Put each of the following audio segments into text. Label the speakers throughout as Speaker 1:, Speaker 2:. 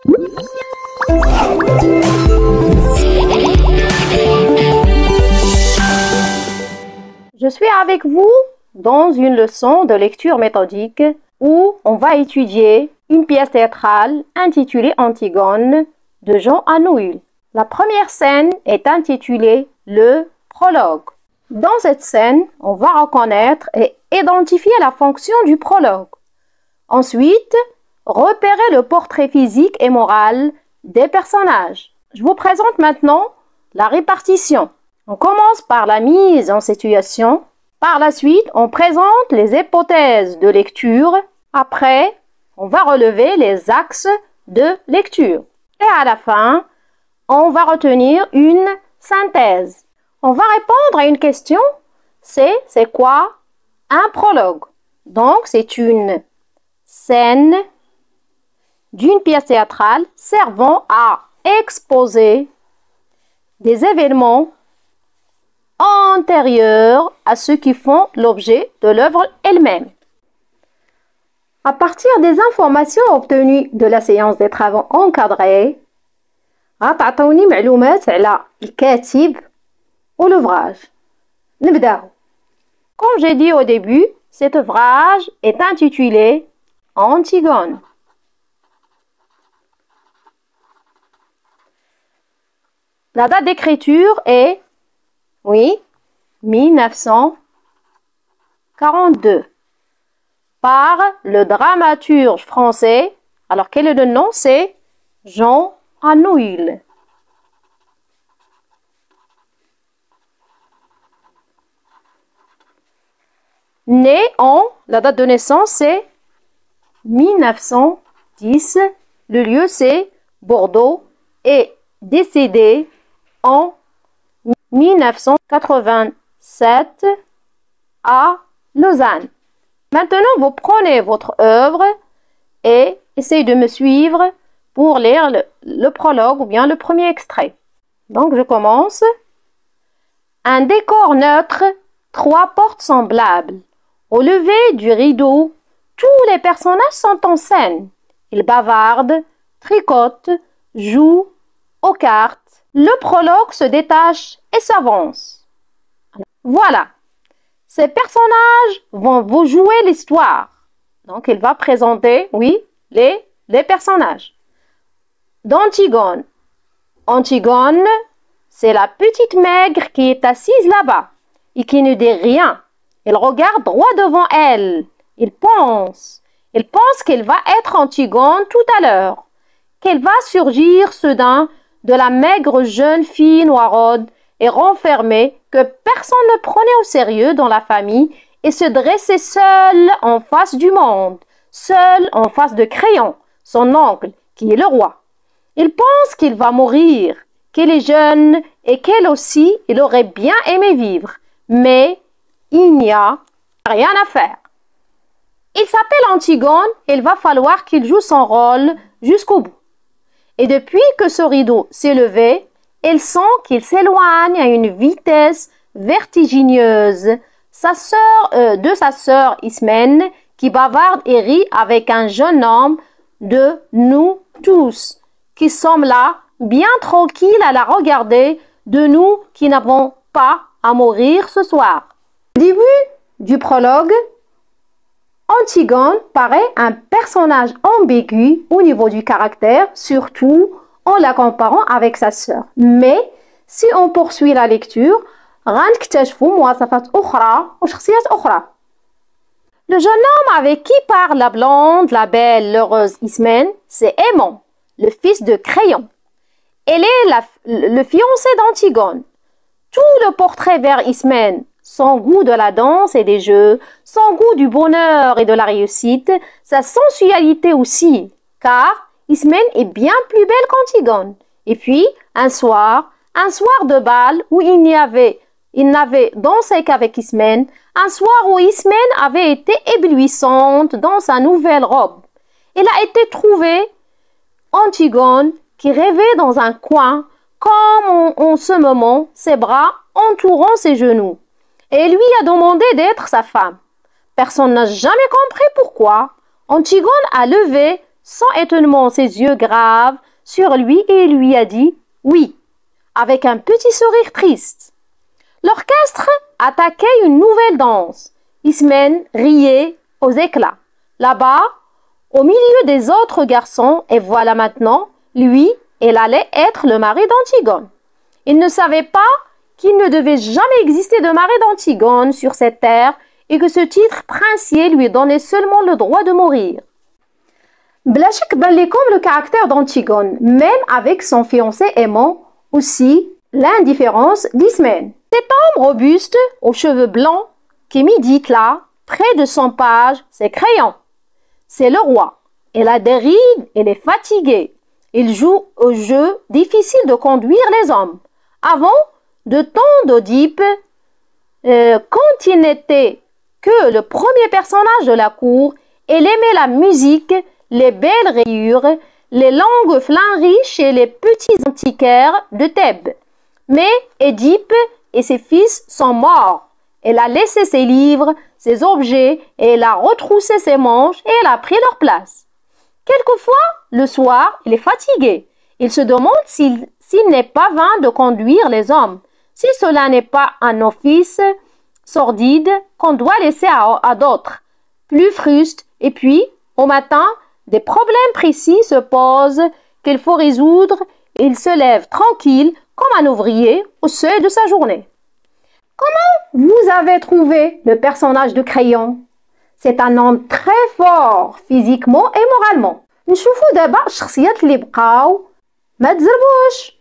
Speaker 1: Je suis avec vous dans une leçon de lecture méthodique où on va étudier une pièce théâtrale intitulée Antigone de Jean Anouilh. La première scène est intitulée le prologue. Dans cette scène, on va reconnaître et identifier la fonction du prologue. Ensuite, repérer le portrait physique et moral des personnages. Je vous présente maintenant la répartition. On commence par la mise en situation. Par la suite, on présente les hypothèses de lecture. Après, on va relever les axes de lecture. Et à la fin, on va retenir une synthèse. On va répondre à une question. C'est quoi un prologue? Donc, c'est une scène d'une pièce théâtrale servant à exposer des événements antérieurs à ceux qui font l'objet de l'œuvre elle-même. À partir des informations obtenues de la séance des travaux encadrés, غتعطوني معلومات على الكاتب والouvrage. نبداو. Comme j'ai dit au début, cet ouvrage est intitulé Antigone. La date d'écriture est, 1942, par le dramaturge français. Alors, quel est le nom? C'est Jean Anouilh. Né en, la date de naissance c'est 1910, le lieu c'est Bordeaux, et décédé en 1987 à Lausanne. Maintenant, vous prenez votre œuvre et essayez de me suivre pour lire le prologue ou bien le premier extrait. Donc, je commence. Un décor neutre, 3 portes semblables. Au lever du rideau, tous les personnages sont en scène. Ils bavardent, tricotent, jouent aux cartes. Le prologue se détache et s'avance. Voilà. Ces personnages vont vous jouer l'histoire. Donc, il va présenter, les personnages. D'Antigone. Antigone, c'est la petite maigre qui est assise là-bas et qui ne dit rien. Elle regarde droit devant elle. Il pense qu'elle va être Antigone tout à l'heure, qu'elle va surgir soudain de la maigre jeune fille noiraude et renfermée que personne ne prenait au sérieux dans la famille et se dressait seule en face du monde, seule en face de Créon, son oncle, qui est le roi. Il pense qu'il va mourir, qu'elle est jeune et qu'elle aussi, il aurait bien aimé vivre. Mais il n'y a rien à faire. Il s'appelle Antigone et il va falloir qu'il joue son rôle jusqu'au bout. Et depuis que ce rideau s'est levé, elle sent qu'il s'éloigne à une vitesse vertigineuse de sa sœur Ismène qui bavarde et rit avec un jeune homme de nous tous qui sommes là, bien tranquilles à la regarder, de nous qui n'avons pas à mourir ce soir. Au début du prologue, Antigone paraît un personnage ambigu au niveau du caractère, surtout en la comparant avec sa sœur. Mais si on poursuit la lecture, غنكتشفوا مواصفات أخرى وشخصيات أخرى. Le jeune homme avec qui parle la blonde, la belle, l'heureuse Ismène, c'est Aimon, le fils de Créon. Elle est le fiancé d'Antigone. Tout le portrait vers Ismène, son goût de la danse et des jeux, son goût du bonheur et de la réussite, sa sensualité aussi, car Ismène est bien plus belle qu'Antigone. Et puis, un soir de bal où il n'avait dansé qu'avec Ismène, un soir où Ismène avait été éblouissante dans sa nouvelle robe. Elle a été trouvée Antigone qui rêvait dans un coin, comme en ce moment, ses bras entourant ses genoux. Et lui a demandé d'être sa femme. Personne n'a jamais compris pourquoi. Antigone a levé sans étonnement ses yeux graves sur lui et il lui a dit « Oui », avec un petit sourire triste. L'orchestre attaquait une nouvelle danse. Ismène riait aux éclats. Là-bas, au milieu des autres garçons, et voilà maintenant, lui, il allait être le mari d'Antigone. Il ne savait pas qu'il ne devait jamais exister de mari d'Antigone sur cette terre et que ce titre princier lui donnait seulement le droit de mourir. Blachik balait comme le caractère d'Antigone, même avec son fiancé aimant, aussi l'indifférence d'Ismène. Cet homme robuste, aux cheveux blancs, qui médite là, près de son page, ses crayons. C'est le roi. Il a des rides, il est fatigué. Il joue au jeu difficile de conduire les hommes. Avant, de temps d'Oedipe, quand il n'était que le premier personnage de la cour, il aimait la musique, les belles rayures, les longues flancs riches et les petits antiquaires de Thèbes. Mais Édipe et ses fils sont morts. Elle a laissé ses livres, ses objets, et elle a retroussé ses manches et elle a pris leur place. Quelquefois, le soir, il est fatigué. Il se demande s'il n'est pas vain de conduire les hommes, si cela n'est pas un office sordide qu'on doit laisser à d'autres, plus frustes. Et puis, au matin, des problèmes précis se posent qu'il faut résoudre et il se lève tranquille comme un ouvrier au seuil de sa journée. Comment vous avez trouvé le personnage de Crayon? C'est un homme très fort physiquement et moralement. نشوفوا دابا الشخصيات اللي بقاو ما تزربوش.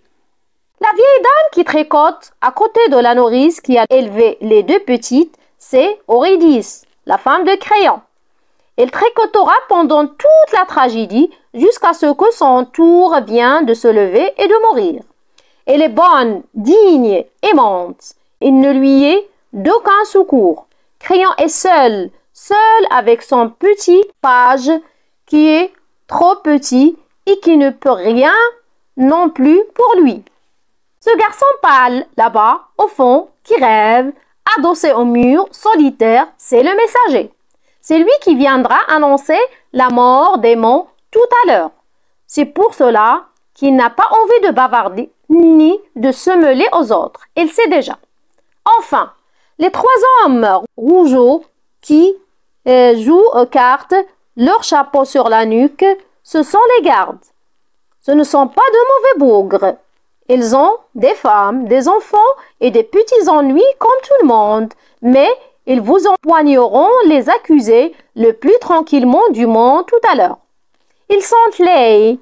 Speaker 1: La vieille dame qui tricote à côté de la nourrice qui a élevé les deux petites, c'est Eurydice, la femme de Crayon. Elle tricotera pendant toute la tragédie jusqu'à ce que son tour vienne de se lever et de mourir. Elle est bonne, digne, aimante. Il ne lui est d'aucun secours. Crayon est seul avec son petit page qui est trop petit et qui ne peut rien non plus pour lui. Ce garçon pâle, là-bas, au fond, qui rêve, adossé au mur, solitaire, c'est le messager. C'est lui qui viendra annoncer la mort d'Aimon tout à l'heure. C'est pour cela qu'il n'a pas envie de bavarder ni de se mêler aux autres. Il sait déjà. Enfin, les trois hommes rougeaux qui jouent aux cartes, leur chapeau sur la nuque, ce sont les gardes. Ce ne sont pas de mauvais bougres. Ils ont des femmes, des enfants et des petits ennuis comme tout le monde, mais ils vous empoigneront les accusés le plus tranquillement du monde tout à l'heure. Ils sentent l'ail,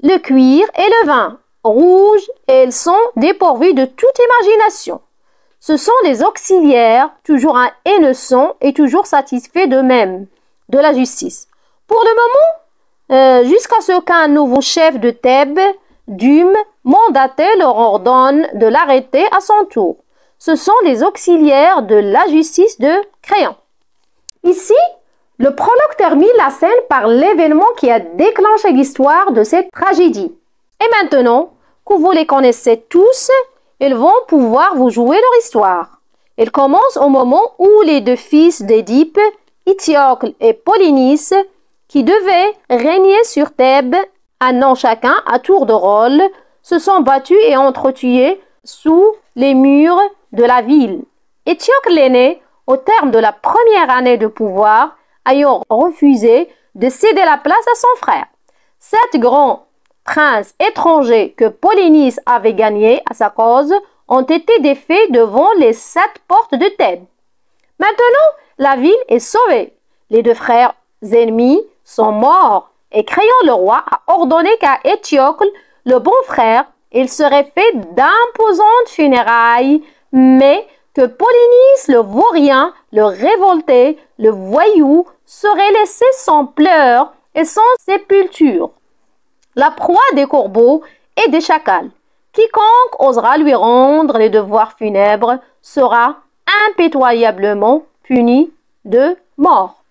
Speaker 1: le cuir et le vin rouge et ils sont dépourvus de toute imagination. Ce sont les auxiliaires, toujours innocents et toujours satisfaits d'eux-mêmes, de la justice. Pour le moment, jusqu'à ce qu'un nouveau chef de Thèbes, Dume, mandaté, leur ordonne de l'arrêter à son tour. Ce sont les auxiliaires de la justice de Crayon. Ici, le prologue termine la scène par l'événement qui a déclenché l'histoire de cette tragédie. Et maintenant que vous les connaissez tous, ils vont pouvoir vous jouer leur histoire. Elle commence au moment où les deux fils d'Édipe, Étiocle et Polynice, qui devaient régner sur Thèbes, un an chacun à tour de rôle, se sont battus et entretués sous les murs de la ville. Étiocle l'aîné, au terme de la première année de pouvoir, ayant refusé de céder la place à son frère. 7 grands princes étrangers que Polynice avait gagnés à sa cause ont été défaits devant les 7 portes de Thèbes. Maintenant, la ville est sauvée. Les 2 frères ennemis sont morts et Crayon le roi a ordonné qu'à Étiocle, le bon frère, il serait fait d'imposantes funérailles, mais que Polynice, le vaurien, le révolté, le voyou, serait laissé sans pleurs et sans sépulture, la proie des corbeaux et des chacals. Quiconque osera lui rendre les devoirs funèbres sera impitoyablement puni de mort.